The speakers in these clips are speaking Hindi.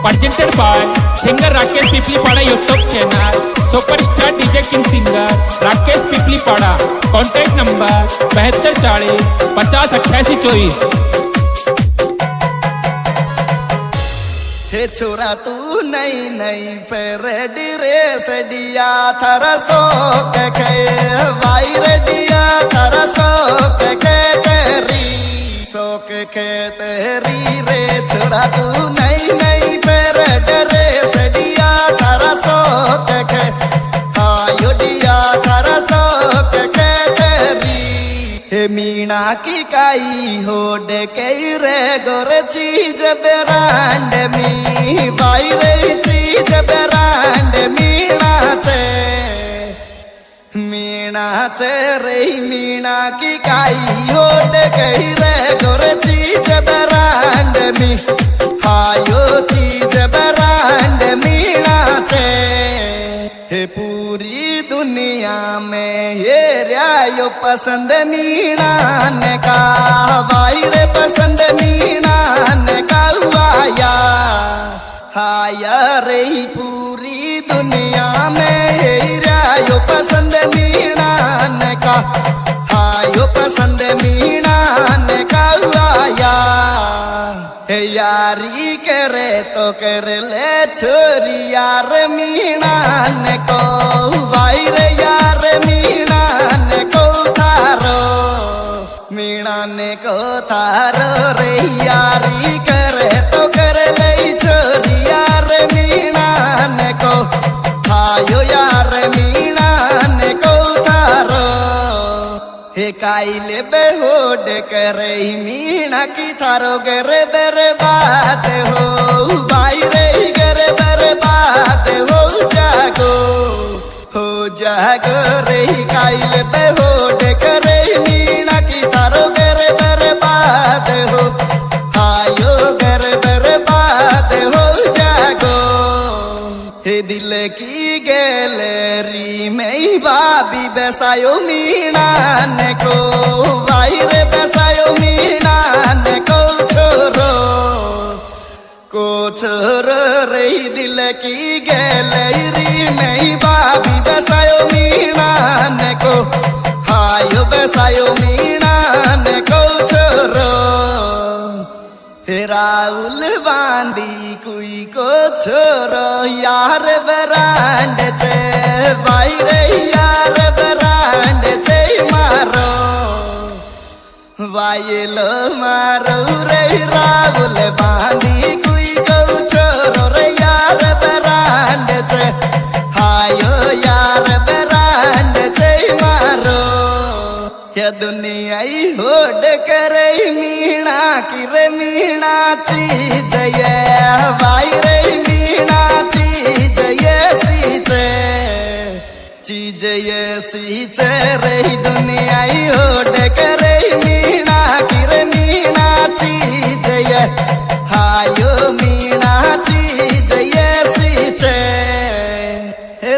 presented by singer Rakesh Piplipada YouTube channel, superstar DJ King singer Rakesh Piplipada, contact number 7240 50 88 24। हे छोरा तू नई नई फेरेडी रे सडिया थारा सो के भाई रेडिया थारा सो के तेरी सो के तेरी रे छोरा तू नई नई फेरेडी रे सडिया थारा सो के आयो डिया थारा सो के तेरी हे मीना की काई हो डे रे गोरे चीज बेरांड मी भाई रे चीज बेरांड मीना चे रे मीना की काई हो डे रे गोरे चीज बेरांड मी हायो चीज बेरांड मीना चे हे पूरी दुनिया में ये रायो पसंद मीना ने का भाई रे पसंद मीना ने का आया हाया रे पूरी दुनिया में ये रायो पसंद मीना ने का हायो पसंद मीना ने का आया हे यारी करे तो कर ले छोरी यार मीना ने को भाई रे यार मीना ने को थारो रे यारी करे तो कर ले छोरी यार मीना ने को हायो यार मीना ने को थारो हे काइले बेहोड करे मीना की थारो गरे बर्बाद हो भाई रे गरे बर्बाद हो जागो रे काइले बेहोड करे मीना की थारो गरे बर्बाद हो हायो गरे बर्बाद हो जागो हे दिल की गैलरी में भाभी बेसायो मीना ने को भाई रे बेसायो मीना ने को छोरो रे दिल की गैलरी में भाभी बेसायो मीना ने को हायो बेसायो मीना ने को छोरो हे राहुल बांदी कोई को छोरो यार बरांड छे भाई रे यार बरांड छे मारो वायलो मारो रे राहुल बांदी कोई को छोरो रे यार बरांड छे हायो यार बरांड छे मारो या दुनिया ही होड करे मीना की रे मीना चीज ये भाई रे मीना चीज ये सीचे रे दुनिया ही होड करे मीना की रे मीना चीज ये हायो मीना चीज ये सीचे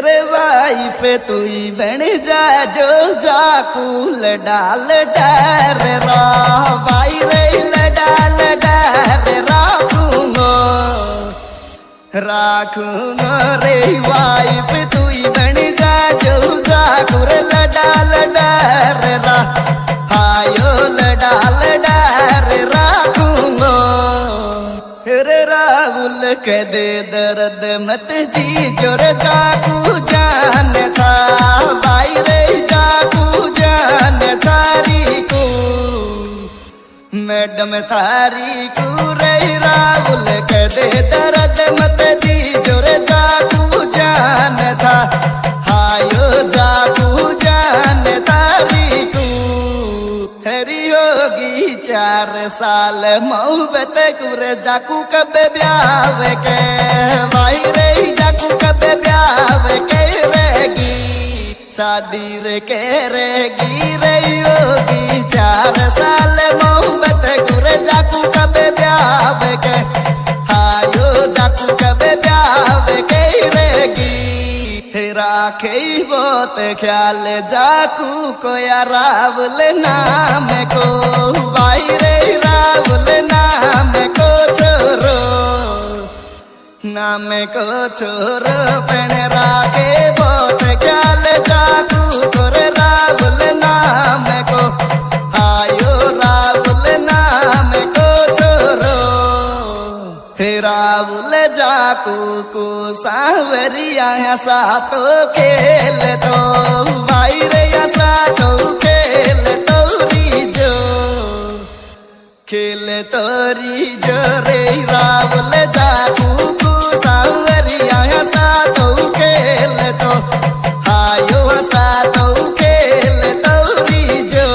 रे वाइफ तू बन जा जो जाकूल डाल डर रा भाई रे डाल डर राखूंगो रे वाइफ तू बन जा जो जाकूल डाल डर रा हायो डाल डर राखूंगो रे राहुल के दे दर्द मत दी जोर जाकू जान था भाई रे जाकू जान थारी को मैडम थारी को रे राहुल के दे दर्द मत दी जोर जाकू जान था हायो जाकू जान थारी को हरी होगी 4 साल मोहब्बत कुरे जाकू कब ब्याह के भाई रे जाकू कब ब्याह के रहेगी शादी रे के रहेगी रे होगी 4 साल मोहब्बत कुरे जाकू कब ब्याह के हायो जाकू कब ब्याह के रहेगी राखे बहुत ख्याल जाकू को या रावल नाम को भाई रे रावल नाम को छोरो नाम को छोर पेण राखे बहुत ख्याल जाकू तोरे राहुल नाम को आयो राहुल नाम को छोरो हे राहुल जाकू को सांवरिया ऐसा तो खेल तो भाई रे ऐसा तो खेल तोरी जो खेल तोरी जो रे राहुल जाकू को सांवरिया ऐसा तो खेल तो आयो ऐसा तो खेल तोरी जो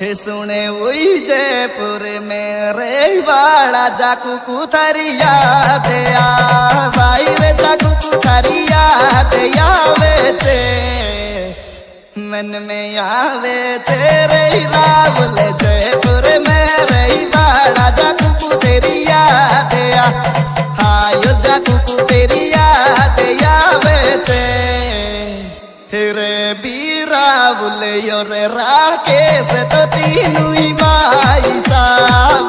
हे सुने वही जयपुर में रे वाला जाकू कुथरी याद आ भाई रे जाकू कुथरी याद आवे चे मन में आवे चे रे राहुल जयपुर में रे वाला जाकू कुथरी याद आ हायो जाकू कुथरी याद आवे चे रे बीरावुल योर राकेश तो तीनू ही भाई सा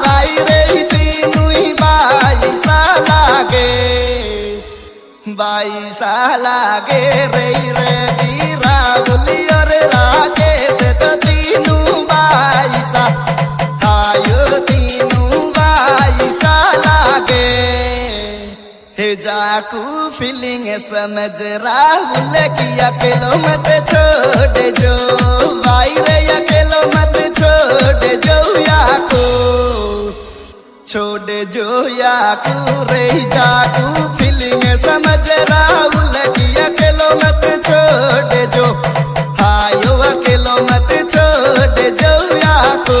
भाई रे तीनू ही भाई सा लागे रे बीरावुल योर राकेश तो तीनू भाई सा आयो तीनू भाई सा लागे हे जाकू फीलिंग समझ राहुल की अकेलो मत छोड़ जो भाई रे अकेलो मत छोड़ जो याकू छोड़ जो याकू रे जाकू फीलिंग समझ राहुल की अकेलो मत छोड़ जो हायो अकेलो मत छोड़ जो याकू